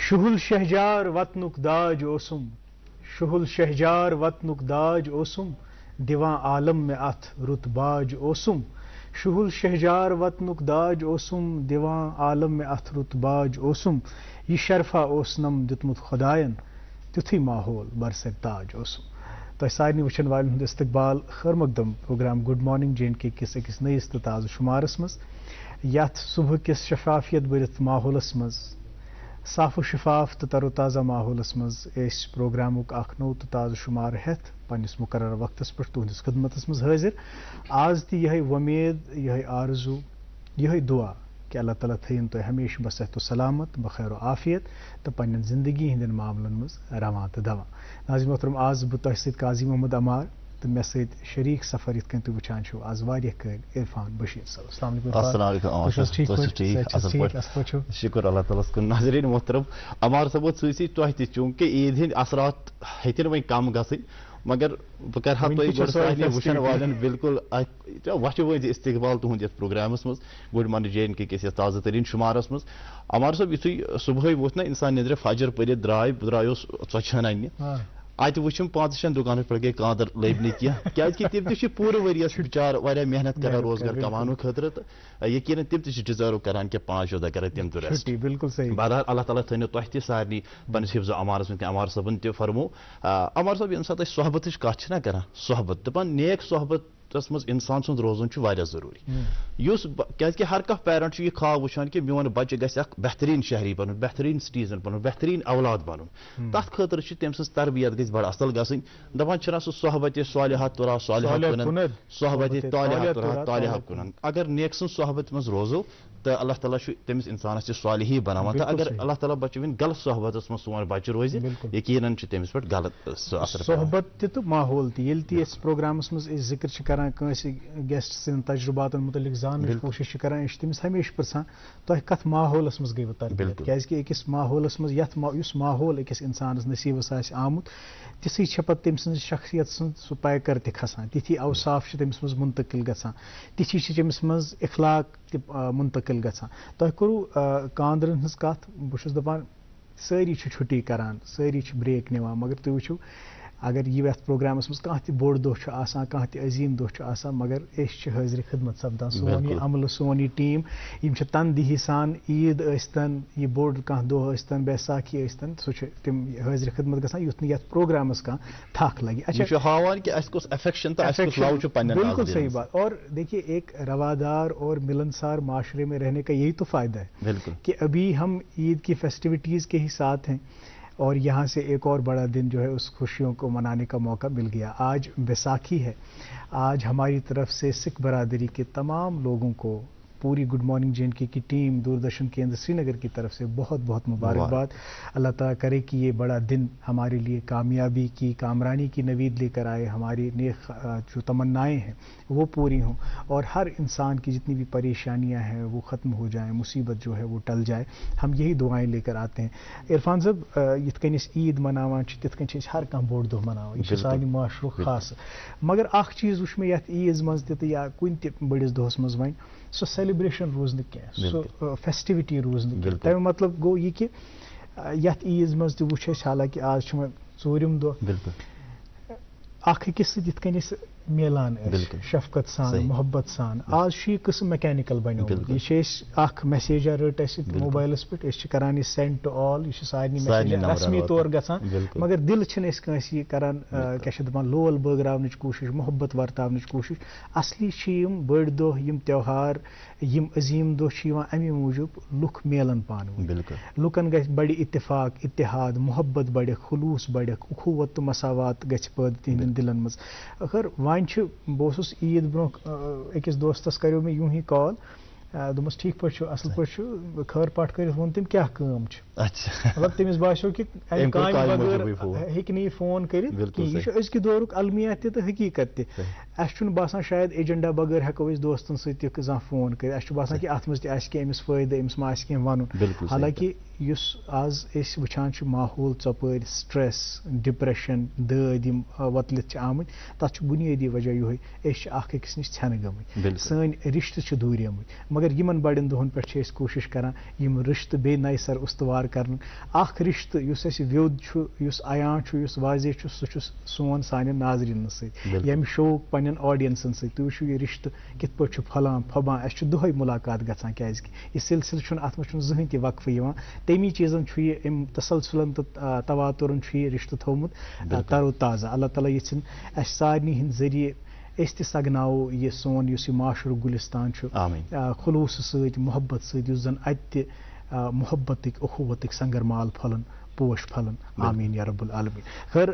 شہل شہجار وطنک داج اوسم شہل شہجار وطنک داج اوسم دیوان عالم میں اتھ رت باج اوسم شہل شہجار وطنک داج اوسم دیوان عالم میں اتھ رت باج اوسم یہ شرفا اوسنم دتمت خدائن تیتھے ماحول برسر تاج اوسم تہ سارے وچن والن ہند استقبال خیر مقدم program good morning J and K کس أکس نئیس تو تازہ شمارس مز یتھ صبح کس شفافیت برت ماحولس مز صاف و شفاف تو تر و تازہ ماحولس مز پروگرامک اخ نو تو تازہ شمار ہتھ پنس مقرر وقتس پہ تہندس خدمتس مز حاضر آز تہ یہ ومید یہ آرزو یہ دعا کہ اللہ تعالیٰ تھین تو ہمیشہ بصحت و سلامت بخیر و عافیت تو پنن زندگی ہندن معاملن مز رواں تو دواں ناظرین محترم آز بہ تہ سۭتۍ قاضی محمد عمار تو مے سۭتۍ شریک سفر یتھ کٔنۍ تُہۍ وٕچھان چھِو آز واریاہ کٲلۍ عرفان بشیر صٲب السلام علیکم شکر اللہ تعالیٰ کن ناظرین محترم عمار صٲب سی تۄہہِ تہِ چوٗنٛکہِ عیٖد ہٕنٛدۍ اثرات ہیٚتِنۍ وۄنۍ کم گژھٕنۍ مگر بہٕ کرٕ ہا تۄہہِ گۄڈٕ سارنٕے وٕچھن والٮ۪ن بالکل وچھِ وٲنٛزِ استقبال تُہُنٛد یتھ پروگرامس منٛز گُڈ مارننگ جے اینڈ کے کِس یتھ تازٕ تریٖن شُمارس منٛز عمار صٲب یُتھُے صبحٲے ووٚتھ نا اِنسان نیٚدرِ فجر پٔرِتھ درٛایوس ژۄچہِ ہن اننہِ اتہِ وٕچھِم 5-6 دُکانن پٮ۪ٹھ گٔے کانٛدر لٔبۍ نہٕ کینٛہہ کیٛازِکہِ تِم تہِ چھِ پوٗرٕ ؤرِیس بِچار واریاہ محنت کران روزگار کماونہٕ خٲطرٕ تہٕ یقیٖنن تِم تہِ چھِ ڈِزٲرٕو کران کہِ 5 دۄہ کرن تِم تہِ ریسٹ بالکل صحیح بہرحال اللہ تعالیٰ تھٲینو تۄہہِ تہِ سارنٕے پننِس حفظ و امارس منٛز عمار صٲبن تہِ فرمو عمار صٲب ییٚمہِ ساتہٕ أسۍ صحبتٕچ کتھ چھِنہ کران صحبت دپان نیک صحبتس منٛز انسان سُنٛد روزُن چھُ واریاہ ضروٗری یُس کیٛازِکہِ ہر کانٛہہ پیرنٹ چھُ یہِ خواب وٕچھان کہِ میون بچہِ گژھِ اکھ بہتریٖن شہری بنُن بہتریٖن سٹیٖزن بنُن بہتریٖن اولاد بنُن تتھ خٲطرٕ چھِ تٔمۍ سٕنٛز تربیت گژھِ بڑٕ اصل گژھٕنۍ دپان چھِنہ سُہ صحبتِ صالحہ تُرا صالحہ کُنن صحبتِ طالحہ تُرا طالحہ کُنن اگر نیک سٕنٛز صحبت منٛز روزو تہٕ اللہ تعالیٰ چھُ تٔمِس انسانس تہِ صالحی بناوان تہٕ اگر اللہ تعالیٰ بچٲوِنۍ غلط صحبتس منٛز سون بچہِ روزِ یقیٖنن چھُ تٔمِس پٮ۪ٹھ غلط اثر صحبت تہِ تہٕ ماحول تہِ ییٚلہِ تہِ أسۍ پروگرامس منٛز أسۍ ذِکر چھِ کران کٲنٛسہِ گیسٹ سٕنٛدٮ۪ن تجرُباتن متعلق زاننٕچ کوٗشش چھِ کران أسۍ چھِ تٔمِس ہمیشہِ پرژھان تۄہہِ کتھ ماحولس منٛز گٔیوٕ تربیت کیٛازِکہِ أکِس ماحولس منٛز یُس ماحول أکِس انسانس نصیٖبس آسہِ آمُت تِژھٕے چھےٚ پتہٕ تٔمۍ سٕنٛزِ شخصیت سٕنٛز سُہ پیکر تہِ کھسان تِتھی اوصاف چھِ تٔمِس منٛز منتقل گژھان تِتھی چھِ تٔمِس منٛز اخلاق تہِ منتقل گژھان تۄہہِ کوٚروٕ کاندرن ہٕنٛز کتھ بہٕ چھُس دپان سٲری چھِ چھُٹی کران سٲری چھِ بریک نِوان مگر تُہۍ وٕچھِو اگر یہِ یتھ پروگرامس منٛز کانٛہہ تہِ بوٚڑ دۄہ چھُ آسان کانٛہہ تہِ عظیٖم دۄہ چھُ آسان مگر أسۍ چھِ حٲضرِ خدمت سپدان سون یہِ عملہٕ سون یہِ ٹیٖم یِم چھِ تندہی سان عیٖد ٲسۍتن یہِ بوٚڑ کانٛہہ دۄہ ٲسۍتن بیساکھی ٲسۍتن سُہ چھُ تِم حٲضرِ خدمت گژھان یُتھ نہٕ یتھ پروگرامس کانٛہہ تھکھ لگہِ بالکل صحیح بات اور دیکھیے ایک روادار اور ملنسار معاشرے میں رہنے کا یہی تو فائدہ ہے کہ ابھی ہم عید کی فیسٹیوٹیز کے ہی ساتھ ہیں اور یہاں سے ایک اور بڑا دن جو ہے اس خوشیوں کو منانے کا موقع مل گیا آج بیساکھی ہے آج ہماری طرف سے سکھ برادری کے تمام لوگوں کو پوری گڈ مارننگ جے اینڈ کے کی ٹیم دوردرشن کیندر سری نگر کی طرف سے بہت بہت مبارکباد اللہ تعالیٰ کرے کہ یہ بڑا دن ہمارے لیے کامیابی کی کامرانی کی نوید لے کر آئے ہماری نیک جو تمنائیں ہیں وہ پوری ہوں اور ہر انسان کی جتنی بھی پریشانیاں ہیں وہ ختم ہو جائیں مصیبت جو ہے وہ ٹل جائے ہم یہی دعائیں لے کر آتے ہیں عرفان صاحب یتھ کٔنۍ أسۍ عید مناوان چھِ تِتھ کٔنۍ چھِ أسۍ ہر کانٛہہ بوٚڑ دۄہ مناوان یہِ چھُ سانہِ معاشرُک خاص مگر اکھ چیٖز وٕچھ مےٚ یتھ عیٖز منٛز تہِ تہٕ یا کُنہِ تہِ بٔڑِس دۄہس منٛز وۄنۍ سۄ سیلِبریشن روٗز نہٕ کینٛہہ سۄ فیسٹِوِٹی روٗز نہٕ کینٛہہ تمیُک مطلب گوٚو یہِ کہِ یتھ عیٖز منٛز تہِ وٕچھ اَسہِ حالانکہِ آز چھُ وۄنۍ ژوٗرِم دۄہ اکھ أکِس سۭتۍ یِتھ کٔنۍ أسۍ میلان ٲسۍ شفقت سان محبت سان آز چھُ یہِ قٕصہٕ میکینِکل بنیومُت یہِ چھِ أسۍ اکھ میسیجا رٔٹ اَسہِ موبایلس پٮ۪ٹھ أسۍ چھِ کران یہِ سینڈ ٹُو آل یہِ چھِ سارنٕے میسیج رسمی طور گژھان مگر دِلہٕ چھِنہٕ أسۍ کٲنٛسہِ یہِ کران کیاہ چھِ دپان لول بٲگراونٕچ کوٗشش محبت ورتاونٕچ کوٗشش اصلی چھِ یِم بٔڑۍ دۄہ یِم تیوہار یِم عظیٖم دۄہ چھِ یِوان امی موٗجوٗب لُکھ میلن پانہٕ ؤنۍ لُکن گژھِ بڑِ اتفاق اتحاد محبت بڑٮ۪کھ خلوٗص بڑٮ۪کھ اخوت تہٕ مساوات گژھِ پٲدٕ تِہنٛدٮ۪ن دِلن منٛز اگر وۄنۍ چھِ بہٕ اوسُس عیٖد برونٛہہ أکِس دوستس کریو مےٚ یوٗں ہی کال دوٚپمس ٹھیٖک پٲٹھۍ چھُ اصل پٲٹھۍ چھُ خٲر پاٹھ کٔرِتھ ووٚن تٔمۍ کیٛاہ کٲم چھِ مطلب تٔمِس باسیو کہِ امہِ کامہِ بغٲر ہیٚکہِ نہٕ یہِ فون کٔرِتھ کینٛہہ یہِ چھُ أزکہِ دورُک المیہ تہِ تہٕ حقیٖقت تہِ اَسہِ چھُنہٕ باسان شاید ایجنڈا بغٲر ہٮ۪کو أسۍ دوستن سۭتۍ تہِ زانٛہہ فون کٔرِتھ اَسہِ چھُ باسان کہِ اَتھ منٛز تہِ آسہِ کینٛہہ أمِس فٲیدٕ أمِس ما آسہِ کینٛہہ وَنُن حالانکہِ یُس آز أسۍ وٕچھان چھِ ماحول ژۄپٲرۍ سٹرٛٮ۪س ڈِپرٮ۪شن دٲدۍ یِم وۄتلِتھ چھِ آمٕتۍ تَتھ چھُ بُنیٲدی وجہ یِہوٚے أسۍ چھِ اکھ أکِس نِش ژھٮ۪نہٕ گٔمٕتۍ سٲنۍ رِشتہٕ چھِ دوٗریمٕتۍ مگر یِمن بڑٮ۪ن دۄہن پٮ۪ٹھ چھِ أسۍ کوٗشِش کران یِم رِشتہٕ بیٚیہِ نَیہِ سر اُستوار کرنُک اکھ رِشتہٕ یُس اَسہِ ویوٚد چھُ یُس عیاں چھُ یُس واضح چھُ سُہ چھُ سون سانٮ۪ن ناظریٖنن سۭتۍ ییٚمہِ شوق پننٮ۪ن آڈینسن سۭتۍ تُہۍ وٕچھِو یہِ رِشتہٕ کِتھ پٲٹھۍ چھُ پھۄلان پھۄبان اَسہِ چھُ دۄہے مُلاقات گژھان کیازکہِ یہِ سِلسِلہٕ چھُنہٕ اَتھ منٛز چھُنہٕ زٕہٕنۍ تہِ وقفہٕ یِوان تَمی چیٖزن چھُ یہِ اَمہِ تسلسُلن تہٕ تواتُرن چھُ یہِ رِشتہٕ تھوٚومُت ترو تازہ اللہ تعالیٰ یژھِن اَسہِ سارنٕے ہٕنٛدۍ ذٔریعہِ أسۍ تہِ سگناوو یہِ سون یُس یہِ معاشرُک گُلِستان چھُ خلوٗصہٕ سۭتۍ محبت سۭتۍ یُس زن اَتہِ تہِ محبتٕکۍ اخوتٕکۍ سنگرمال پھۄلن پوش پھۄلن آمیٖن یا رب العالمیٖن خٲر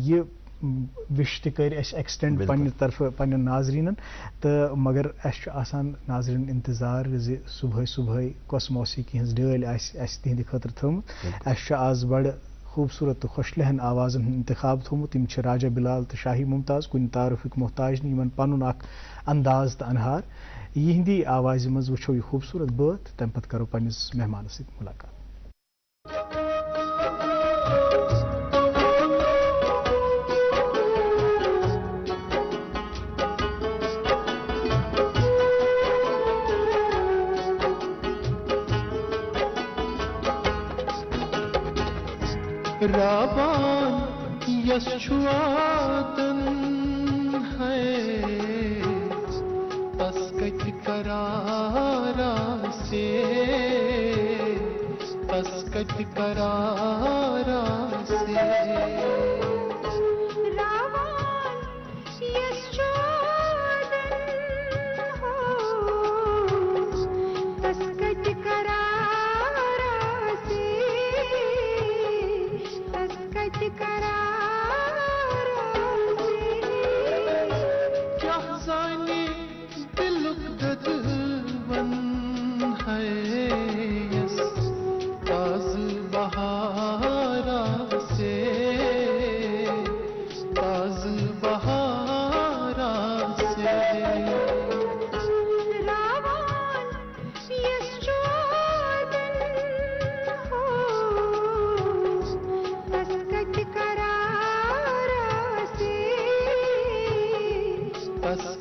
یہِ وِش تہِ کٔرۍ اَسہِ ایکسٹینڈ پننہِ طرفہٕ پننٮ۪ن ناظریٖنن تہٕ مگر اَسہِ چھُ آسان ناظریٖن انتظار زِ صُبحٲے صُبحٲے کۄس موسیٖقی ہٕنٛز ڈٲلۍ آسہِ اَسہِ تِہنٛدِ خٲطرٕ تھٲومٕژ اَسہِ چھُ آز بڑٕ خوٗبصوٗرت تہٕ خۄش لہن آوازن ہُنٛد انتخاب تھوٚومُت یِم چھِ راجا بِلال تہٕ شاہی ممتاز کُنہِ تعارُفٕکۍ محتاج نہٕ یِمن پنُن اکھ انداز تہٕ انہار یِہنٛدی آوازِ منٛز وٕچھو یہِ خوٗبصوٗرت بٲتھ تَمہِ پتہٕ کرو پننِس مہمانس سۭتۍ مُلاقات رابان یس چھُ وادن ہے تس کتہِ قرارا سے تس کتہِ قرارا سے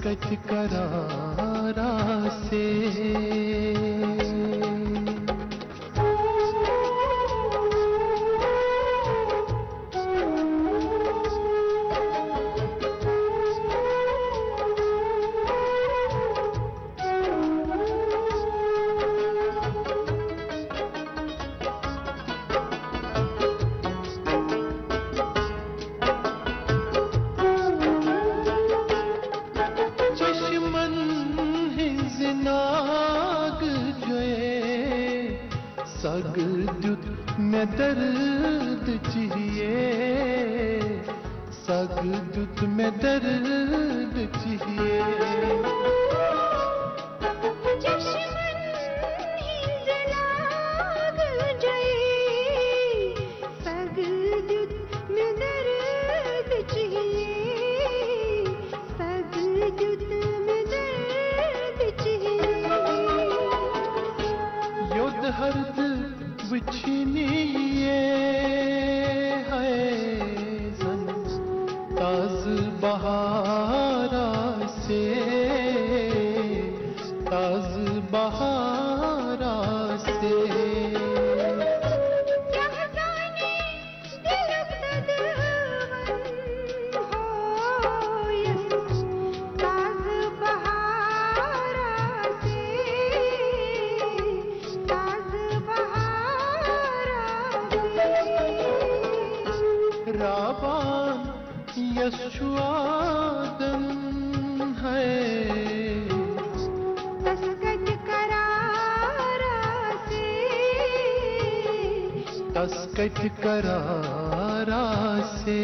کتہِ قرارا سے سگ دیُت مےٚ درد چاہیے سگ دیُت مےٚ درد چاہیے ہرد وچھنیے ہے زن تاز بہارا سے تاز بہارا سے رابان یس چھُ وادن ہے تس کتہِ قرارا سے تس کتہِ قرارا سے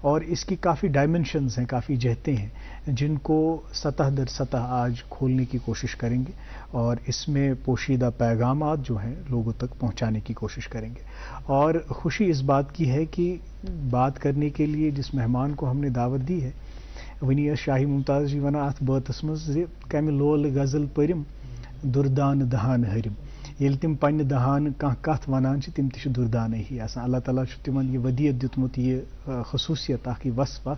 اور اس کی کافی ڈائمنشنز ہیں، کافی جہتیں ہیں جن کو سطح در سطح آج کھولنے کی کوشش کریں گے، اور اس میں پوشیدہ پیغامات جو ہیں لوگوں تک پہنچانے کی کوشش کریں گے. اور خوشی اس بات کی ہے کہ بات کرنے کے لیے جس مہمان کو ہم نے دعوت دی ہے، ونی شاہی ممتاز جی ونان ات باتس مز کمہ لول غزل پرم دردان دہان ہرم. یل تم پنہ دہان کت ونان تم تہ دردانے ہی آسان. اللہ تعالیٰ تمن یہ ودیت دیتمت، یہ خصوصیت یہ وصف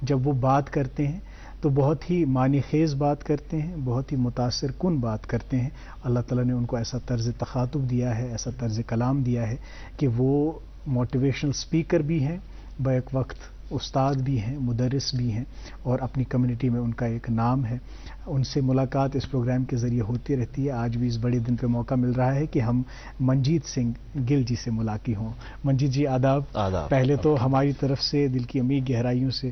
جب وہ بات کرتے ہیں تو بہت ہی معنی خیز بات کرتے ہیں، بہت ہی متاثر کن بات کرتے ہیں. اللہ تعالیٰ نے ان کو ایسا طرز تخاطب دیا ہے، ایسا طرز کلام دیا ہے کہ وہ موٹیویشنل اسپیکر بھی ہیں، بیک وقت استاد بھی ہیں، مدرس بھی ہیں، اور اپنی کمیونٹی میں ان کا ایک نام ہے. ان سے ملاقات اس پروگرام کے ذریعے ہوتی رہتی ہے. آج بھی اس بڑے دن پہ موقع مل رہا ہے کہ ہم منجیت سنگھ گل جی سے ملاقات ہوں. منجیت جی آداب. پہلے تو ہماری طرف سے دل کی عمیق گہرائیوں سے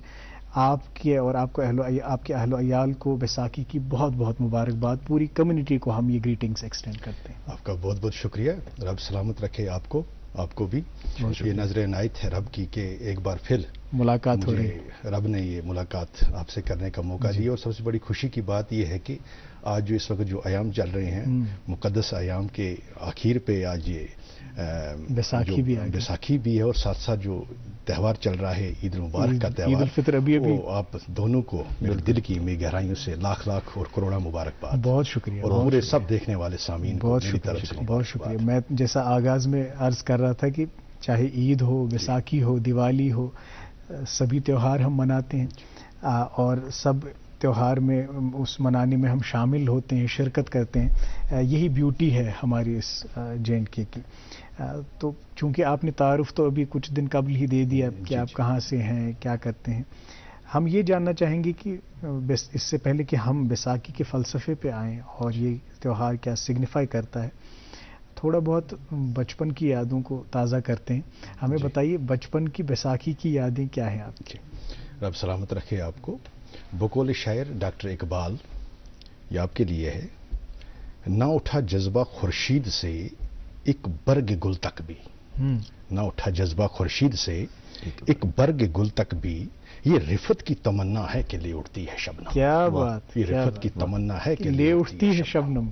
آپ کے اور آپ کے اہل و عیال کو بیساکھی کی بہت بہت مبارکباد. پوری کمیونٹی کو ہم یہ گریٹنگز ایکسٹینڈ کرتے ہیں. آپ کا بہت بہت شکریہ. رب سلامت رکھے آپ کو بھی. یہ نظر عنایت ہے رب کی کہ ایک بار پھر ملاقات ہو رہی. رب نے یہ ملاقات آپ سے کرنے کا موقع دیا، اور سب سے بڑی خوشی کی بات یہ ہے کہ آج جو اس وقت جو ایام چل رہے ہیں، مقدس ایام کے آخر پہ آج یہ بیساکھی بھی ہے، اور ساتھ ساتھ جو تہوار چل رہا ہے عید المبارک کا تہوار، عید الفطر ابھی آپ دونوں کو میرے دل کی میں گہرائیوں سے لاکھ لاکھ اور کروڑا مبارکباد. بہت شکریہ. اور پورے سب دیکھنے والے سامعین کو بہت شکریہ. بہت شکریہ. میں جیسا آغاز میں عرض کر رہا تھا کہ چاہے عید ہو، بیساکھی ہو، دیوالی ہو، سبھی تہوار ہم مناتے ہیں، اور سب تہوار میں اس منانے میں ہم شامل ہوتے ہیں، شرکت کرتے ہیں. یہی بیوٹی ہے ہماری اس JNK کی. تو چونکہ آپ نے تعارف تو ابھی کچھ دن قبل ہی دے دیا کہ آپ کہاں سے ہیں، کیا کرتے ہیں، ہم یہ جاننا چاہیں گے کہ اس سے پہلے کہ ہم بیساکھی کے فلسفے پہ آئیں اور یہ تہوار کیا سگنیفائی کرتا ہے، تھوڑا بہت بچپن کی یادوں کو تازہ کرتے ہیں. ہمیں بتائیے بچپن کی بیساکھی کی یادیں کیا ہیں آپ کی؟ رب سلامت رکھے آپ کو. بقول شاعر ڈاکٹر اقبال، یہ آپ کے لیے ہے. نہ اٹھا جذبہ خورشید سے ایک برگ گل تک بھی، نہ اٹھا جذبہ خورشید سے ایک برگ گل تک بھی، یہ رفت کی تمنا ہے کہ لے اٹھتی ہے شبنم. کیا بات. یہ رفت کی تمنا ہے کہ لے اٹھتی ہے شبنم.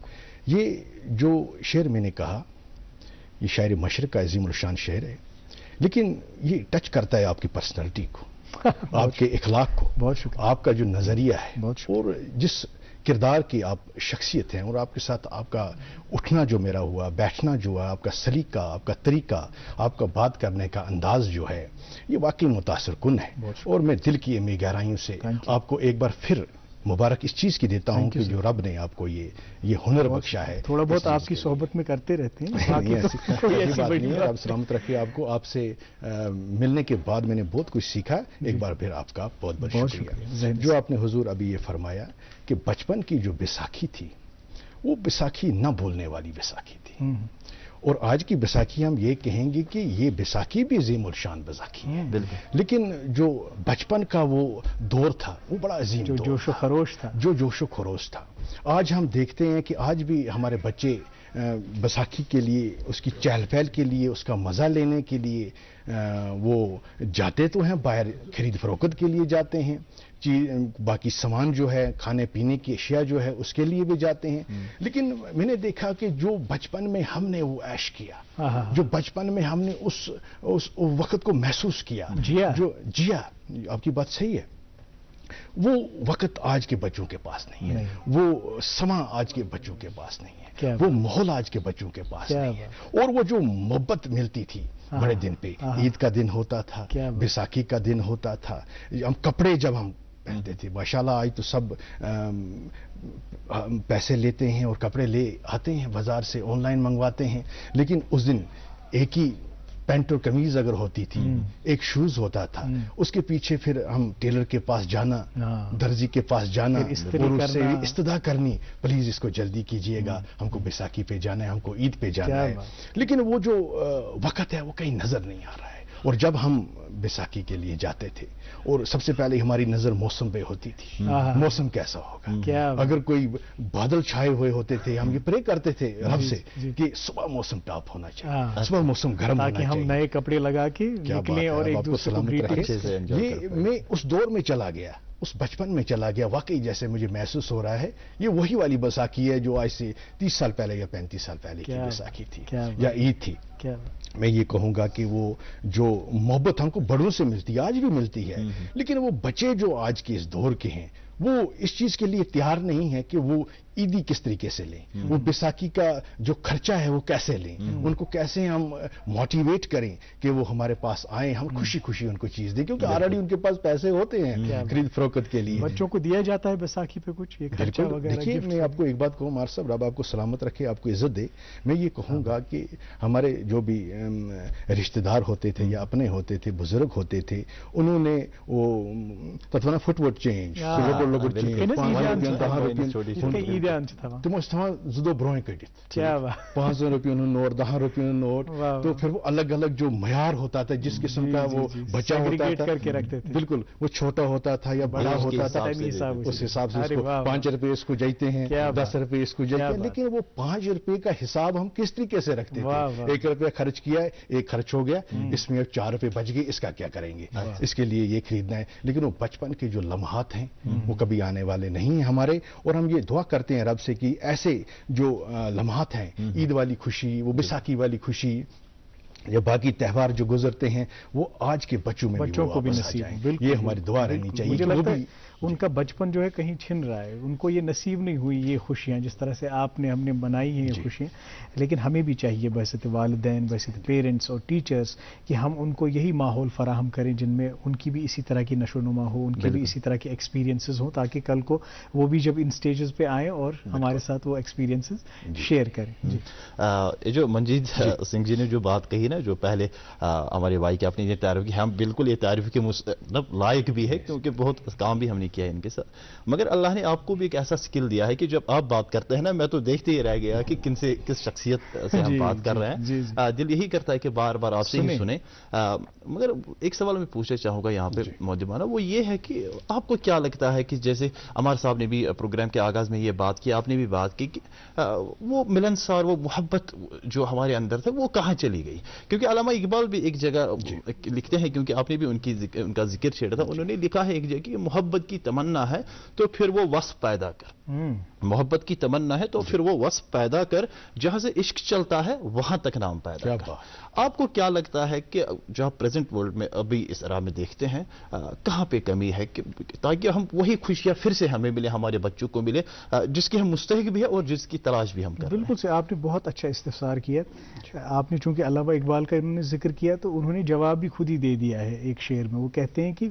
یہ جو شعر میں نے کہا، یہ شاعر مشرق کا عظیم الشان شعر ہے، لیکن یہ ٹچ کرتا ہے آپ کی پرسنالٹی کو، آپ کے اخلاق کو. بہت شکریہ. آپ کا جو نظریہ ہے، بہت شکریہ. اور جس کردار کی آپ شخصیت ہیں، اور آپ کے ساتھ آپ کا اٹھنا جو میرا ہوا، بیٹھنا جو ہے، آپ کا سلیقہ، آپ کا طریقہ، آپ کا بات کرنے کا انداز جو ہے، یہ واقعی متاثر کن ہے. اور میں دل کی امی گہرائیوں سے آپ کو ایک بار پھر مبارک اس چیز کی دیتا ہوں کہ جو رب نے آپ کو یہ ہنر بخشا ہے. تھوڑا بہت آپ کی صحبت میں کرتے رہتے ہیں. رب سلامت رکھے آپ کو. آپ سے ملنے کے بعد میں نے بہت کچھ سیکھا. ایک بار پھر آپ کا بہت بہت شکریہ. جو آپ نے حضور ابھی یہ فرمایا کہ بچپن کی جو بیساکھی تھی، وہ بیساکھی نہ بھولنے والی بیساکھی تھی. اور آج کی بیساکھی ہم یہ کہیں گے کہ یہ بیساکھی بھی عظیم الشان بیساکھی ہے، لیکن جو بچپن کا وہ دور تھا وہ بڑا عظیم دور، جوش و خروش تھا، جو جوش و خروش تھا. آج ہم دیکھتے ہیں کہ آج بھی ہمارے بچے بیساکھی کے لیے، اس کی چہل پہل کے لیے، اس کا مزہ لینے کے لیے وہ جاتے تو ہیں، باہر خرید فروخت کے لیے جاتے ہیں، باقی سامان جو ہے، کھانے پینے کی اشیاء جو ہے اس کے لیے بھی جاتے ہیں. لیکن میں نے دیکھا کہ جو بچپن میں ہم نے وہ عیش کیا، جو بچپن میں ہم نے اس وقت کو محسوس کیا، جو جیا، آپ کی بات صحیح ہے، وہ وقت آج کے بچوں کے پاس نہیں ہے، وہ سما آج کے بچوں کے پاس نہیں ہے، وہ ماحول آج کے بچوں کے پاس نہیں ہے. اور وہ جو محبت ملتی تھی بڑے دن پہ، عید کا دن ہوتا تھا، بیساکھی کا دن ہوتا تھا، ہم کپڑے جب ہم پہنتے تھے، ماشاءاللہ آج تو سب پیسے لیتے ہیں اور کپڑے لے آتے ہیں بازار سے، آن لائن منگواتے ہیں. لیکن اس دن ایک ہی پینٹ اور قمیض اگر ہوتی تھی، ایک شوز ہوتا تھا، اس کے پیچھے پھر ہم ٹیلر کے پاس جانا، درزی کے پاس جانا اور اس سے استدا کرنی، پلیز اس کو جلدی کیجئے گا، ہم کو بیساکھی پہ جانا ہے، ہم کو عید پہ جانا ہے. لیکن وہ جو وقت ہے وہ کہیں نظر نہیں آ رہا ہے. اور جب ہم بیساکھی کے لیے جاتے تھے اور سب سے پہلے ہماری نظر موسم پہ ہوتی تھی، موسم کیسا ہوگا، اگر کوئی بادل چھائے ہوئے ہوتے تھے ہم یہ پرے کرتے تھے رب سے کہ صبح موسم ٹاپ ہونا چاہیے، صبح موسم گرم ہونا تاکہ چاہیے، ہم نئے کپڑے لگا کے نکلیں اور ایک دوسرے کو گریٹنگز۔ یہ میں اس دور میں چلا گیا، اس بچپن میں چلا گیا، واقعی جیسے مجھے محسوس ہو رہا ہے یہ وہی والی بیساکھی ہے جو آج سے 30 سال پہلے یا 35 سال پہلے کی بیساکھی تھی یا عید تھی۔ میں یہ کہوں گا کہ وہ جو محبت ہم کو بڑوں سے ملتی ہے آج بھی ملتی ہے، لیکن وہ بچے جو آج کے اس دور کے ہیں وہ اس چیز کے لیے تیار نہیں ہے کہ وہ عیدی کس طریقے سے لیں، وہ بیساکھی کا جو خرچہ ہے وہ کیسے لیں، ان کو کیسے ہم موٹیویٹ کریں کہ وہ ہمارے پاس آئیں، ہم خوشی خوشی ان کو چیز دیں، کیونکہ آلریڈی ان کے پاس پیسے ہوتے ہیں خرید فروخت کے لیے۔ بچوں کو دیا جاتا ہے بیساکھی پہ کچھ یہ خرچہ وغیرہ؟ دیکھیے میں آپ کو ایک بات کہوں، مار صاحب رب آپ کو سلامت رکھے، آپ کو عزت دے، میں یہ کہوں گا کہ ہمارے جو بھی رشتہ دار ہوتے تھے یا اپنے ہوتے تھے، بزرگ ہوتے تھے، انہوں نے وہ تتوانا فٹ وٹ چینج تم زدو برونہ کڑت 500 روپیوں نوٹ 10 روپیوں نوٹ، تو پھر وہ الگ الگ جو معیار ہوتا تھا جس قسم کا وہ بچہ ہوتا تھا بالکل وہ چھوٹا ہوتا تھا یا بڑا ہوتا تھا، اس حساب سے 5 روپے اس کو جاتے ہیں، 10 روپے اس کو جاتے ہیں، لیکن وہ 5 روپے کا حساب ہم کس طریقے سے رکھتے تھے؟ 1 روپیہ خرچ کیا ہے، 1 خرچ ہو گیا، اس میں 4 روپے بچ گئے، اس کا کیا کریں گے، اس کے لیے یہ خریدنا ہے۔ لیکن وہ بچپن کے جو لمحات ہیں وہ کبھی آنے والے نہیں ہیں ہمارے، اور ہم یہ دعا کرتے ہیں رب سے کہ ایسے جو لمحات ہیں، عید والی خوشی، وہ بیساکھی والی خوشی یا باقی تہوار جو گزرتے ہیں، وہ آج کے بچوں میں بچوں کو بھی نصیب، یہ ہماری دعا رہنی چاہیے۔ مجھے لگتا ہے ان کا بچپن جو ہے کہیں چھن رہا ہے، ان کو یہ نصیب نہیں ہوئی یہ خوشیاں جس طرح سے آپ نے ہم نے منائی ہیں یہ خوشیاں، لیکن ہمیں بھی چاہیے بحیثیت والدین، بحیثیت پیرنٹس اور ٹیچرز کہ ہم ان کو یہی ماحول فراہم کریں جن میں ان کی بھی اسی طرح کی نشو و نما ہو، ان کی بھی اسی طرح کے ایکسپیرینسز ہوں، تاکہ کل کو وہ بھی جب ان سٹیجز پہ آئیں اور ہمارے ساتھ وہ ایکسپیرینسز شیئر کریں۔ یہ جو منجیت سنگھ جی نے جو بات کہی نا، جو پہلے ہمارے بھائی کے آپ نے یہ تعریف کی، ہم بالکل یہ تعریف کے لائق بھی ہے کیونکہ بہت کام بھی ہم نے کیا ہے ان کے ساتھ، مگر اللہ نے آپ کو بھی ایک ایسا سکل دیا ہے کہ جب آپ بات کرتے ہیں نا، میں تو دیکھتے ہی رہ گیا کہ کس شخصیت سے ہم بات کر رہے ہیں، دل یہی کرتا ہے کہ بار بار آپ سے ہی سنیں۔ مگر ایک سوال میں پوچھنا چاہوں گا یہاں پہ موجودہ، وہ یہ ہے کہ آپ کو کیا لگتا ہے کہ جیسے عمار صاحب نے بھی پروگرام کے آغاز میں یہ بات کی، آپ نے بھی بات کی کہ وہ ملنسار، وہ محبت جو ہمارے اندر تھا وہ کہاں چلی گئی؟ کیونکہ علامہ اقبال بھی ایک جگہ لکھتے ہیں، کیونکہ آپ نے بھی ان کا ذکر چھیڑا تھا، انہوں نے لکھا ہے ایک جگہ کہ محبت کی تمنا ہے تو پھر وہ وصف پیدا کر، محبت کی تمنا ہے تو پھر وہ وصف پیدا کر، جہاں سے عشق چلتا ہے وہاں تک نام پیدا کر۔ آپ کو کیا لگتا ہے کہ جو آپ پریزنٹ ورلڈ میں ابھی اس راہ میں دیکھتے ہیں کہاں پہ کمی ہے تاکہ ہم وہی خوشیاں پھر سے ہمیں ملے، ہمارے بچوں کو ملے جس کی ہم مستحق بھی ہے اور جس کی تلاش بھی ہم کر رہے ہیں؟ بالکل سے آپ نے بہت اچھا استفسار کیا، آپ نے چونکہ علامہ اقبال کا انہوں نے ذکر کیا تو انہوں نے جواب بھی خود ہی دے دیا ہے ایک شعر میں، وہ کہتے ہیں کہ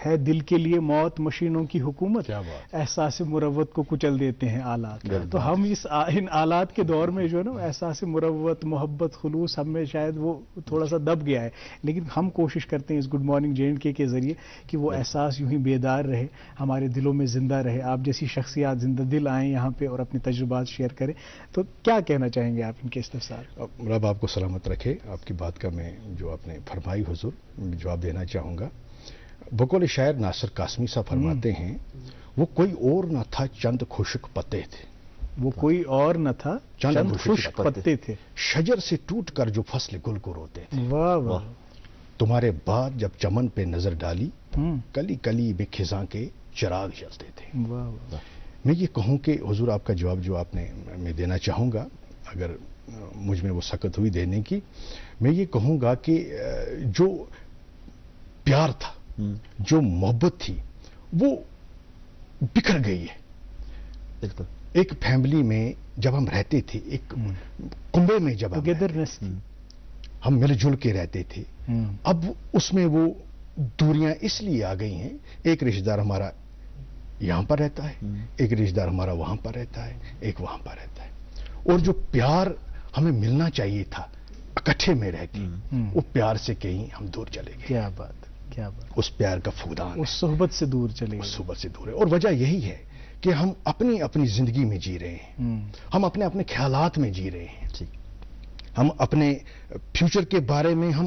ہے دل کے لیے موت مشینوں کی حکومت، احساس مروت کو کچل دیتے ہیں آلات۔ تو ہم ان آلات کے دور میں جو ہے نا احساس مروت، محبت، خلوص ہم میں شاید وہ تھوڑا سا دب گیا ہے، لیکن ہم کوشش کرتے ہیں اس گڈ مارننگ JNK کے ذریعے کہ وہ احساس یوں ہی بیدار رہے، ہمارے دلوں میں زندہ رہے، آپ جیسی شخصیات زندہ دل آئیں یہاں پہ اور اپنے تجربات شیئر کریں۔ تو کیا کہنا چاہیں گے آپ ان کے استفسار؟ رب آپ کو سلامت رکھے، آپ کی بات کا میں جو آپ نے فرمائی حضور جواب دینا چاہوں گا۔ بقول شاعر ناصر قاسمی صاحب فرماتے ہیں وہ کوئی اور نہ تھا چند خشک پتے تھے، وہ کوئی اور نہ تھا چند خشک پتے تھے، شجر سے ٹوٹ کر جو فصل گل کو روتے تھے، واہ واہ، تمہارے بعد جب چمن پہ نظر ڈالی کلی کلی میں خزاں کے چراغ جلتے تھے۔ واہ واہ، میں یہ کہوں کہ حضور آپ کا جواب جو آپ نے میں دینا چاہوں گا، اگر مجھ میں وہ سکت ہوئی دینے کی، میں یہ کہوں گا کہ جو پیار تھا، جو محبت تھی، وہ بکھر گئی ہے۔ ایک فیملی میں جب ہم رہتے تھے، ایک کنبے میں جب ہم مل جل کے رہتے تھے، اب اس میں وہ دوریاں اس لیے آ گئی ہیں، ایک رشتہ دار ہمارا یہاں پر رہتا ہے، ایک رشتہ دار ہمارا وہاں پر رہتا ہے، ایک وہاں پر رہتا ہے، اور جو پیار ہمیں ملنا چاہیے تھا اکٹھے میں رہ کے، وہ پیار سے کہیں ہم دور چلے گئے۔ کیا بات، کیا بات، اس پیار کا فقدان، اس صحبت سے دور چلے گئے، اس صحبت سے دور ہے، اور وجہ یہی ہے کہ ہم اپنی اپنی زندگی میں جی رہے ہیں، ہم اپنے اپنے خیالات میں جی رہے ہیں، ہم اپنے فیوچر کے بارے میں ہم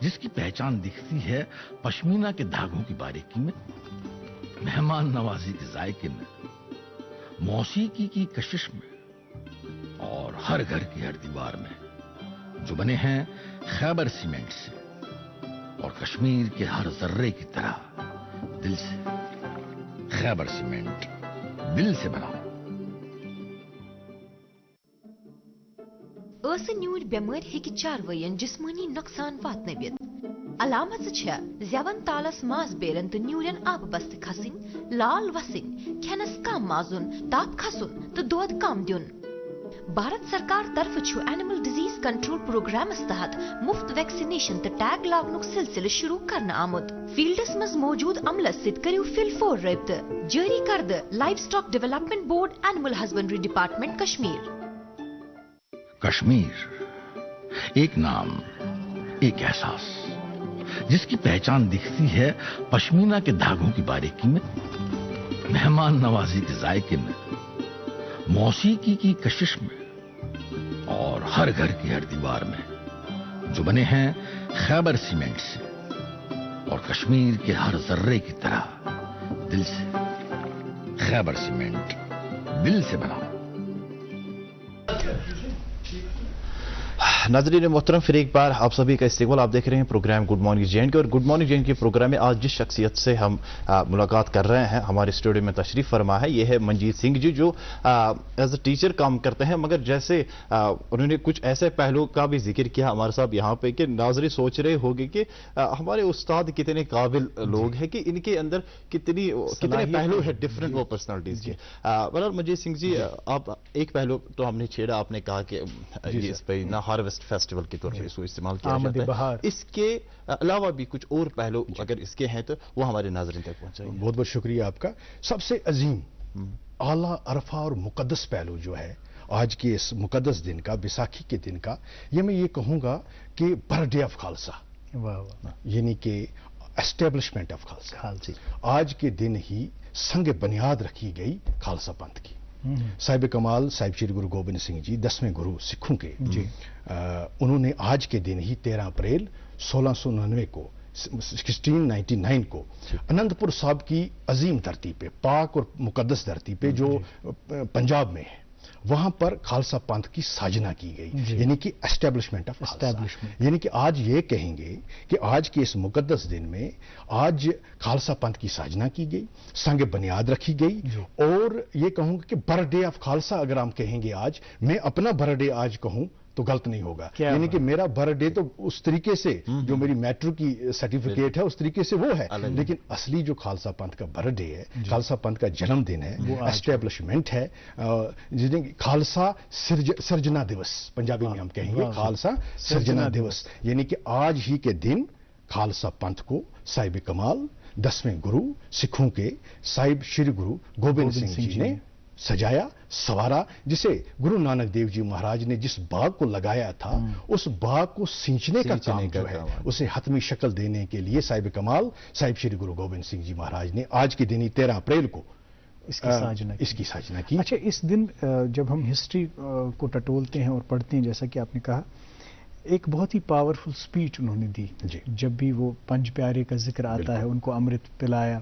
جس کی پہچان دکھتی ہے پشمینہ کے دھاگوں کی باریکی میں، مہمان نوازی کے ذائقے میں، موسیقی کی کشش میں، اور ہر گھر کی ہر دیوار میں، جو بنے ہیں خیبر سیمنٹ سے اور کشمیر کے ہر ذرے کی طرح دل سے۔ خیبر سیمنٹ، دل سے بنا۔ نیور بیمار ہیکہ چاروین جسمانی نقصان واتنوت۔ علامت زیون تالس ماز بیرن تو نیورین آب بست کھسن، لال وسن، کھینس کم مازن، تاپ کھسن تو دود کم دن۔ بھارت سرکار طرف اینیمل ڈیزیز کنٹرول پروگرامس تحت مفت ویکسینیشن تو ٹیگ لاگنک سلسلہ شروع کرنا آمت۔ فیلڈس مز موجود عملس ست کرو فل فور رابطہ۔ جاری کردہ life stock development board, animal husbandry department Kashmir. Kashmir, ایک نام، ایک احساس، جس کی پہچان دکھتی ہے پشمینہ کے دھاگوں کی باریکی میں، مہمان نوازی کے ذائقے میں، موسیقی کی کشش میں، اور ہر گھر کی ہر دیوار میں، جو بنے ہیں خیبر سیمنٹ سے اور کشمیر کے ہر ذرے کی طرح دل سے۔ خیبر سیمنٹ، دل سے بنا۔ ناظرین محترم، پھر ایک بار آپ سبھی کا استقبال۔ آپ دیکھ رہے ہیں پروگرام گڈ مارننگ جے کے، اور گڈ مارننگ جے کے پروگرام میں آج جس شخصیت سے ہم ملاقات کر رہے ہیں، ہمارے اسٹوڈیو میں تشریف فرما ہے، یہ ہے منجیت سنگھ جی، جو ایز اے ٹیچر کام کرتے ہیں، مگر جیسے انہوں نے کچھ ایسے پہلو کا بھی ذکر کیا ہمارے ساتھ یہاں پہ کہ ناظرین سوچ رہے ہوگے کہ ہمارے استاد کتنے قابل لوگ ہیں، کہ ان کے اندر کتنے پہلو ہے ڈفرنٹ وہ پرسنالٹیز کے۔ بہرحال منجیت سنگھ جی، آپ ایک پہلو تو ہم نے چھیڑا، آپ نے کہا کہ اس پہ نہ ہارویسٹ فیسٹیول کے طور پہ اس کو استعمال کیا جاتا ہے، اس کے علاوہ بھی کچھ اور پہلو اگر اس کے ہیں تو وہ ہمارے ناظرین تک پہنچائیں۔ بہت بہت شکریہ آپ کا۔ سب سے عظیم، اعلیٰ، عرفہ اور مقدس پہلو جو ہے آج کے اس مقدس دن کا، بیساکھی کے دن کا، یہ میں یہ کہوں گا کہ برتھ ڈے آف خالصہ، یعنی کہ اسٹیبلشمنٹ آف خالصہ۔ آج کے دن ہی سنگ بنیاد رکھی گئی خالصہ پنتھ کی۔ صاحب کمال صاحب شری گرو گوبند سنگھ جی 10ویں گرو سکھوں کے، انہوں نے آج کے دن ہی 13 اپریل 1699 کو 1699 کو انند پور صاحب کی عظیم دھرتی پہ، پاک اور مقدس دھرتی پہ جو پنجاب میں ہے، وہاں پر خالصہ پنتھ کی ساجنا کی گئی، یعنی کہ اسٹیبلشمنٹ آف خالصہ۔ یعنی کہ آج یہ کہیں گے کہ آج کے اس مقدس دن میں آج خالصہ پنتھ کی ساجنا کی گئی، سنگ بنیاد رکھی گئی، اور یہ کہوں گا کہ برتھ ڈے آف خالصہ اگر ہم کہیں گے آج، میں اپنا برتھ ڈے آج کہوں تو غلط نہیں ہوگا، یعنی کہ میرا برتھ ڈے تو اس طریقے سے جو میری میٹرک کی سرٹیفکیٹ ہے اس طریقے سے وہ ہے، لیکن اصلی جو خالصہ پنتھ کا برتھ ڈے ہے، خالصہ پنتھ کا جنم دن ہے، اسٹیبلشمنٹ ہے، خالصہ سرجنا دیوس پنجابی میں ہم کہیں گے، خالصہ سرجنا دیوس، یعنی کہ آج ہی کے دن خالصہ پنتھ کو صاحب کمال 10ویں گرو سکھوں کے صاحب شری گرو گوبند سنگھ جی نے سجایا، سوارا، جسے گرو نانک دیو جی مہاراج نے جس باغ کو لگایا تھا، اس باغ کو سینچنے کا کام جو ہے، اسے حتمی شکل دینے کے لیے صاحب کمال صاحب شری گرو گوبند سنگھ جی مہاراج نے آج کے دن ہی 13 اپریل کو اس کی ساجنا کی۔ اچھا، اس دن جب ہم ہسٹری کو ٹٹولتے ہیں اور پڑھتے ہیں، جیسا کہ آپ نے کہا، ایک بہت ہی پاورفل سپیچ انہوں نے دی، جب بھی وہ پنج پیارے کا ذکر آتا ہے، ان کو امرت پلایا،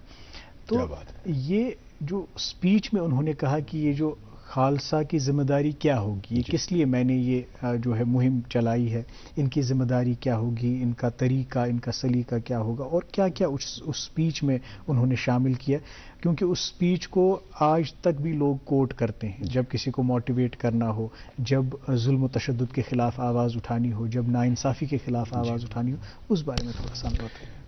تو یہ جو سپیچ میں انہوں نے کہا کہ یہ جو خالصہ کی ذمہ داری کیا ہوگی، یہ کس لیے میں نے یہ جو ہے مہم چلائی ہے، ان کی ذمہ داری کیا ہوگی، ان کا طریقہ، ان کا سلیقہ کیا ہوگا، اور کیا کیا اس سپیچ میں انہوں نے شامل کیا، کیونکہ اس سپیچ کو آج تک بھی لوگ کوٹ کرتے ہیں جب کسی کو موٹیویٹ کرنا ہو، جب ظلم و تشدد کے خلاف آواز اٹھانی ہو، جب ناانصافی کے خلاف آواز اٹھانی ہو۔ اس بارے میں تھوڑا سا بتائیں۔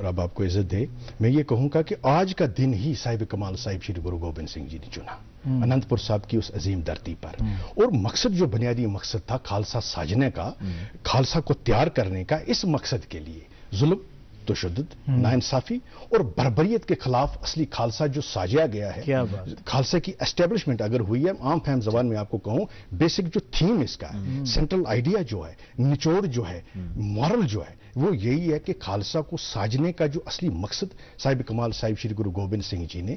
رب آپ کو عزت دے، میں یہ کہوں گا کہ آج کا دن ہی صاحب کمال صاحب شری گرو گوبند سنگھ جی نے چنا اننت پور صاحب کی اس عظیم دھرتی پر، اور مقصد جو بنیادی مقصد تھا خالصہ ساجنے کا، خالصہ کو تیار کرنے کا، اس مقصد کے لیے ظلم، تشدد، ناانصافی اور بربریت کے خلاف اصلی خالصہ جو ساجیا گیا ہے، خالصہ کی اسٹیبلشمنٹ اگر ہوئی ہے، عام فہم زبان میں آپ کو کہوں، بیسک جو تھیم اس کا ہے، سینٹرل آئیڈیا جو ہے، نچوڑ جو ہے، مورل جو ہے، وہ یہی ہے کہ خالصہ کو ساجنے کا جو اصلی مقصد صاحب کمال صاحب شری گرو گوبند سنگھ جی نے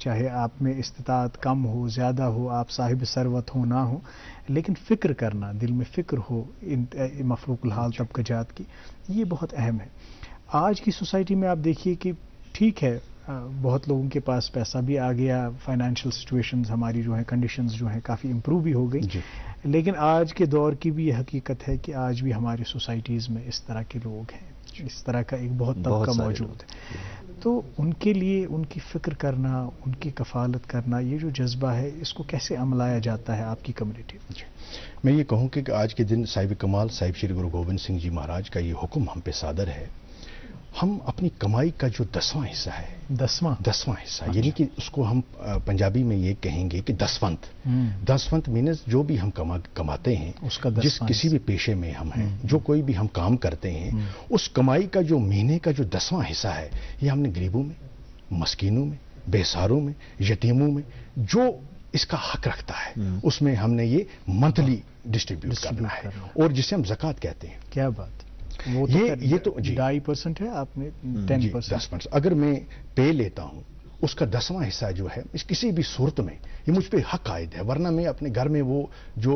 چاہے آپ میں استطاعت کم ہو زیادہ ہو، آپ صاحب ثروت ہو نہ ہو، لیکن فکر کرنا، دل میں فکر ہو مفروق الحال طبقات کی، یہ بہت اہم ہے. آج کی سوسائٹی میں آپ دیکھیے کہ ٹھیک ہے بہت لوگوں کے پاس پیسہ بھی آ گیا، فائنینشیل سچویشنز ہماری جو ہیں، کنڈیشنز جو ہیں کافی امپروو بھی ہو گئی، لیکن آج کے دور کی بھی یہ حقیقت ہے کہ آج بھی ہماری سوسائٹیز میں اس طرح کے لوگ ہیں، اس طرح کا ایک بہت طبقہ موجود ہے. تو ان کے لیے ان کی فکر کرنا، ان کی کفالت کرنا، یہ جو جذبہ ہے اس کو کیسے عملایا جاتا ہے آپ کی کمیونٹی میں؟ میں یہ کہوں کہ آج کے دن صاحب کمال صاحب شری گرو گوبند سنگھ جی مہاراج کا یہ حکم ہم پہ صادر ہے. ہم اپنی کمائی کا جو 10واں حصہ ہے، 10واں حصہ، یعنی کہ اس کو ہم پنجابی میں یہ کہیں گے کہ 10 مینز جو بھی ہم کماتے ہیں، اس کا جس کسی بھی پیشے میں ہم ہیں، جو کوئی بھی ہم کام کرتے ہیں، اس کمائی کا جو مہینے کا جو 10واں حصہ ہے، یہ ہم نے غریبوں میں، مسکینوں میں، بے سہاروں میں، یتیموں میں جو اس کا حق رکھتا ہے، اس میں ہم نے یہ منتھلی ڈسٹریبیوٹ کرنا ہے، اور جسے ہم زکوٰۃ کہتے ہیں. کیا بات، وہ یہ تو 2.5% ہے، آپ نے 10%. اگر میں پے لیتا ہوں، اس کا 10واں حصہ جو ہے، اس کسی بھی صورت میں یہ مجھ پہ حق عائد ہے، ورنہ میں اپنے گھر میں وہ جو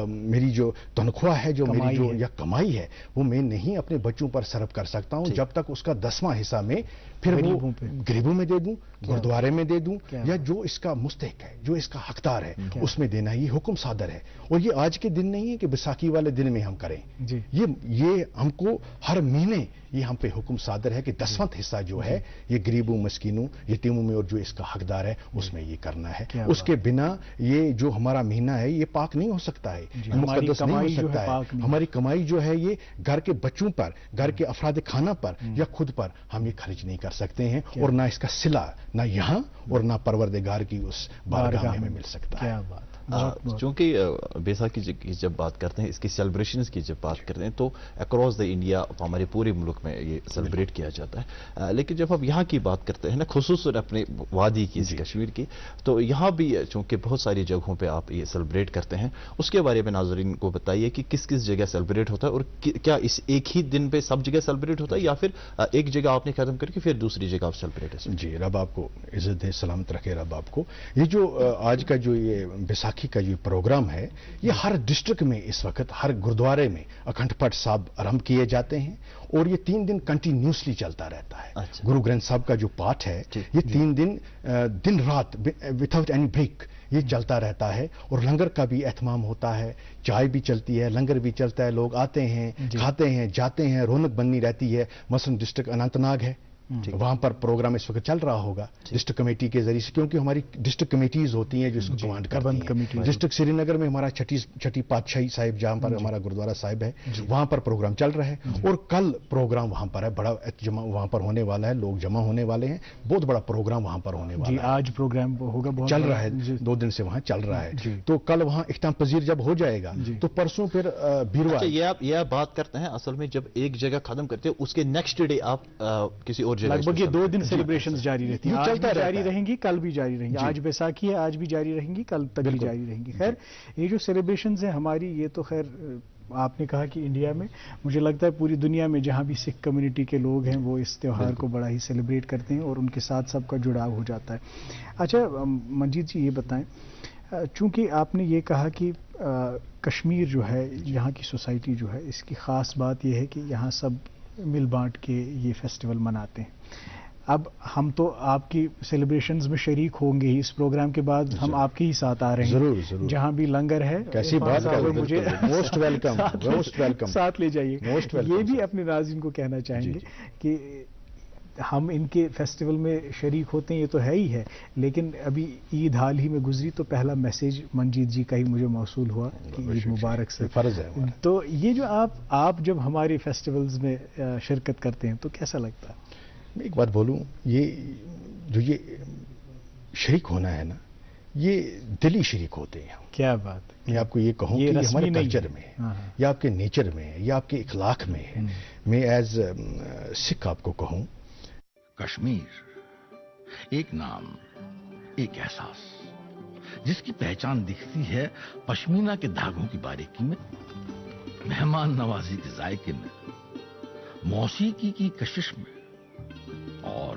میری جو تنخواہ ہے، جو میری جو یا کمائی ہے، وہ میں نہیں اپنے بچوں پر صرف کر سکتا ہوں جب تک اس کا 10واں حصہ میں پھر غریبوں میں دے دوں، گردوارے میں دے دوں، یا جو اس کا مستحق ہے، جو اس کا حقدار ہے، اس میں دینا. یہ حکم صادر ہے، اور یہ آج کے دن نہیں ہے کہ بیساکھی والے دن میں ہم کریں. یہ ہم کو ہر مہینے یہ ہم پہ حکم صادر ہے کہ 10واں حصہ جو ہے یہ غریبوں، مسکینوں، یتیموں میں اور جو اس کا حقدار ہے اس میں یہ کرنا ہے. اس کے بنا یہ جو ہمارا مہینہ ہے یہ پاک نہیں ہو سکتا ہے، مقدس نہیں ہو سکتا ہے. ہماری کمائی جو ہے یہ گھر کے بچوں پر، گھر کے افراد خانہ پر یا خود پر ہم یہ خرچ نہیں کر سکتے ہیں، اور نہ اس کا صلہ نہ یہاں اور نہ پروردگار کی اس بارگاہ میں مل سکتا ہے. چونکہ بیساکھی کی جب بات کرتے ہیں، اس کی سیلیبریشنز کی جب بات کرتے ہیں تو اکراس دا انڈیا ہمارے پورے ملک میں یہ سیلیبریٹ کیا جاتا ہے، لیکن جب ہم یہاں کی بات کرتے ہیں نا، خصوصاً اپنے وادی کی، کشمیر کی، تو یہاں بھی چونکہ بہت ساری جگہوں پہ آپ یہ سیلیبریٹ کرتے ہیں، اس کے بارے میں ناظرین کو بتائیے کہ کس کس جگہ سیلیبریٹ ہوتا ہے، اور کیا اس ایک ہی دن پہ سب جگہ سیلیبریٹ ہوتا ہے، یا پھر ایک جگہ آپ نے ختم کر کے پھر دوسری جگہ آپ سیلیبریٹ ہے؟ جی، رب آپ کو عزت دے، سلامت رکھے رب آپ کو. یہ جو آج کا جو یہ بیساکھی کا جو پروگرام ہے، یہ ہر ڈسٹرکٹ میں اس وقت ہر گردوارے میں اکھنڈ پاٹ صاحب آرمبھ کیے جاتے ہیں، اور یہ 3 دن کنٹینیوسلی چلتا رہتا ہے. گرو گرنتھ صاحب کا جو پاٹ ہے یہ 3 دن دن رات وداؤٹ اینی بریک یہ چلتا رہتا ہے، اور لنگر کا بھی اہتمام ہوتا ہے، چائے بھی چلتی ہے، لنگر بھی چلتا ہے، لوگ آتے ہیں، کھاتے ہیں، جاتے ہیں، رونق بنی رہتی ہے. مثلا ڈسٹرکٹ اننت ناگ ہے، وہاں پر پروگرام اس وقت چل رہا ہوگا ڈسٹرکٹ کمیٹی کے ذریعے سے، کیونکہ ہماری ڈسٹرکٹ کمیٹیز ہوتی ہیں جو اس کو کمانڈ کرتی ہیں. ڈسٹرکٹ سری نگر میں ہمارا چھٹی پادشاہی صاحب جہاں پر ہمارا گردوارا صاحب ہے، وہاں پر پروگرام چل رہا ہے، اور کل پروگرام وہاں پر ہے، بڑا جمع وہاں پر ہونے والا ہے، لوگ جمع ہونے والے ہیں، بہت بڑا پروگرام وہاں پر ہونے والا ہے. آج پروگرام ہوگا، چل رہا ہے، 2 دن سے وہاں چل رہا ہے. تو کل وہاں اختتام پذیر جب ہو جائے گا تو پرسوں پھر بیروار. یہ بات کرتے ہیں اصل میں جب ایک جگہ ختم کرتے ہیں اس کے نیکسٹ ڈے آپ کسی اور جگہ، لگ بھگ یہ 2 دن سیلیبریشنز جاری رہتی ہیں، آج بھی جاری رہیں گی، کل بھی جاری رہیں گی. آج بیساکھی ہے، آج بھی جاری رہیں گی، کل تک بھی جاری رہیں گی. خیر، یہ جو سیلیبریشنز ہیں ہماری، یہ تو خیر آپ نے کہا کہ انڈیا میں، مجھے لگتا ہے پوری دنیا میں جہاں بھی سکھ کمیونٹی کے لوگ ہیں وہ اس تہوار کو بڑا ہی سیلیبریٹ کرتے ہیں، اور ان کے ساتھ سب کا جڑاؤ ہو جاتا ہے. اچھا منجیت جی، یہ بتائیں، چونکہ آپ نے یہ کہا کہ کشمیر جو ہے، یہاں کی سوسائٹی جو ہے، اس کی خاص بات یہ ہے کہ یہاں سب مل بانٹ کے یہ فیسٹیول مناتے ہیں. اب ہم تو آپ کی سیلیبریشنز میں شریک ہوں گے ہی، اس پروگرام کے بعد ہم آپ کے ہی ساتھ آ رہے ہیں. ضرور جہاں بھی لنگر ہے، کیسی بات ہے، مجھے موسٹ ویلکم، موسٹ ویلکم، ساتھ لے جائیے. یہ بھی اپنے ناظرین کو کہنا چاہیں گے کہ ہم ان کے فیسٹیول میں شریک ہوتے ہیں، یہ تو ہے ہی ہے، لیکن ابھی عید حال ہی میں گزری تو پہلا میسیج منجیت جی کا ہی مجھے موصول ہوا کہ عید مبارک سے. فرض ہے. تو یہ جو آپ جب ہمارے فیسٹیولز میں شرکت کرتے ہیں تو کیسا لگتا ہے؟ میں ایک بات بولوں، یہ جو یہ شریک ہونا ہے نا، یہ دلی شریک ہوتے ہیں. کیا بات. میں آپ کو یہ کہوں کہ ہمارے کلچر میں ہے، یا آپ کے نیچر میں ہے، یا آپ کے اخلاق میں ہے. میں ایز سکھ آپ کو کہوں، کشمیر ایک نام، ایک احساس، جس کی پہچان دکھتی ہے پشمینہ کے دھاگوں کی باریکی میں، مہمان نوازی کے ذائقے میں، موسیقی کی کشش میں، اور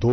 2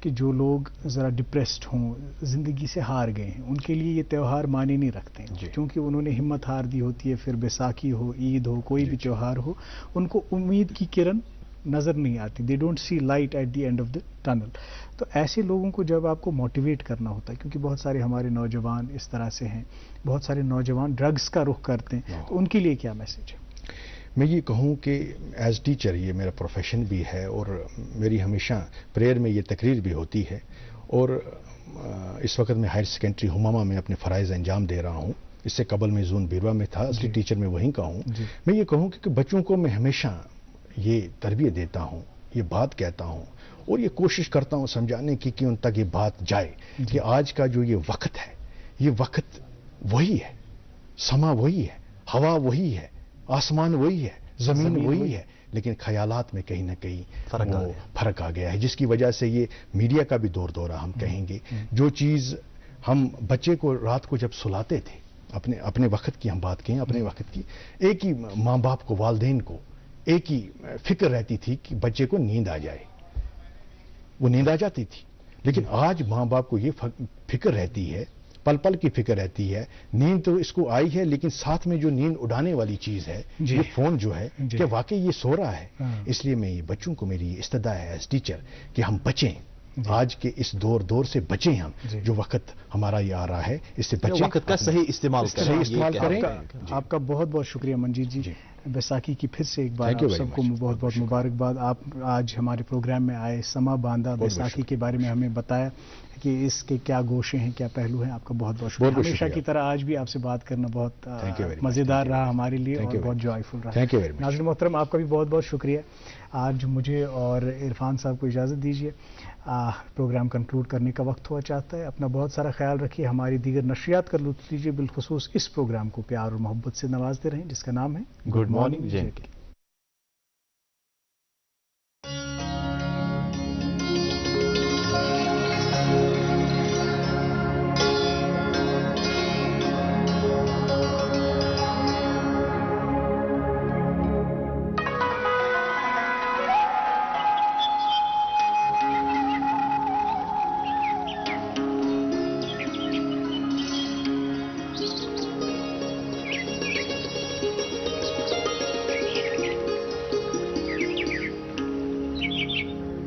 کہ جو لوگ ذرا ڈپریسڈ ہوں، زندگی سے ہار گئے ہیں، ان کے لیے یہ تہوار معنی نہیں رکھتے ہیں، کیونکہ انہوں نے ہمت ہار دی ہوتی ہے. پھر بیساکھی ہو، عید ہو، کوئی بھی تہوار ہو، ان کو امید کی کرن نظر نہیں آتی. They don't see light at the end of the tunnel. تو ایسے لوگوں کو جب آپ کو موٹیویٹ کرنا ہوتا ہے، کیونکہ بہت سارے ہمارے نوجوان اس طرح سے ہیں، بہت سارے نوجوان ڈرگز کا رخ کرتے ہیں، تو ان کے لیے کیا میسج ہے؟ میں یہ کہوں کہ ایز ٹیچر یہ میرا پروفیشن بھی ہے، اور میری ہمیشہ پریئر میں یہ تقریر بھی ہوتی ہے، اور اس وقت میں ہائر سیکنڈری ہمامہ میں اپنے فرائض انجام دے رہا ہوں. اس سے قبل میں زون بیروا میں تھا، اصلی ٹیچر میں وہیں کا ہوں. میں یہ کہوں کہ بچوں کو میں ہمیشہ یہ تربیت دیتا ہوں، یہ بات کہتا ہوں، اور یہ کوشش کرتا ہوں سمجھانے کی کہ ان تک یہ بات جائے کہ آج کا جو یہ وقت ہے، یہ وقت وہی ہے، سما وہی ہے، ہوا وہی ہے، آسمان وہی ہے، زمین وہی ہے، لیکن خیالات میں کہیں نہ کہیں فرق آ گیا ہے، جس کی وجہ سے یہ میڈیا کا بھی دور دورہ ہم کہیں گے. جو چیز ہم بچے کو رات کو جب سلاتے تھے، اپنے وقت کی ہم بات کہیں، اپنے وقت کی، ایک ہی ماں باپ کو، والدین کو ایک ہی فکر رہتی تھی کہ بچے کو نیند آ جائے، وہ نیند آ جاتی تھی. لیکن آج ماں باپ کو یہ فکر رہتی ہے، پل پل کی فکر رہتی ہے. نیند تو اس کو آئی ہے، لیکن ساتھ میں جو نیند اڑانے والی چیز ہے، یہ فون جو ہے، کہ واقعی یہ سو رہا ہے. اس لیے میں یہ بچوں کو میری استدعا ہے ایز ٹیچر کہ ہم بچیں، آج کے اس دور سے بچیں، ہم جو وقت ہمارا یہ آ رہا ہے اس سے بچیں، وقت کا صحیح استعمال کریں. آپ کا بہت بہت شکریہ منجیت جی. بیساکھی کی پھر سے ایک بار آپ سب کو بہت بہت مبارکباد. آپ آج ہمارے پروگرام میں آئے، سما باندھا، بیساکھی کے بارے میں ہمیں بتایا کہ اس کے کیا گوشے ہیں، کیا پہلو ہیں. آپ کا بہت بہت شکریہ. ہمیشہ کی طرح آج بھی آپ سے بات کرنا بہت مزیدار رہا ہمارے لیے، اور بہت جوائفل رہا. ناظرین محترم، آپ کا بھی بہت بہت شکریہ. آج مجھے اور عرفان صاحب کو اجازت دیجیے، پروگرام کنکلوڈ کرنے کا وقت ہوا چاہتا ہے. اپنا بہت سارا خیال رکھیے. ہماری دیگر نشریات کا لطف لیجیے. بالخصوص اس پروگرام کو پیار اور محبت سے نوازتے رہیں، جس کا نام ہے گڈ مارننگ جے کے.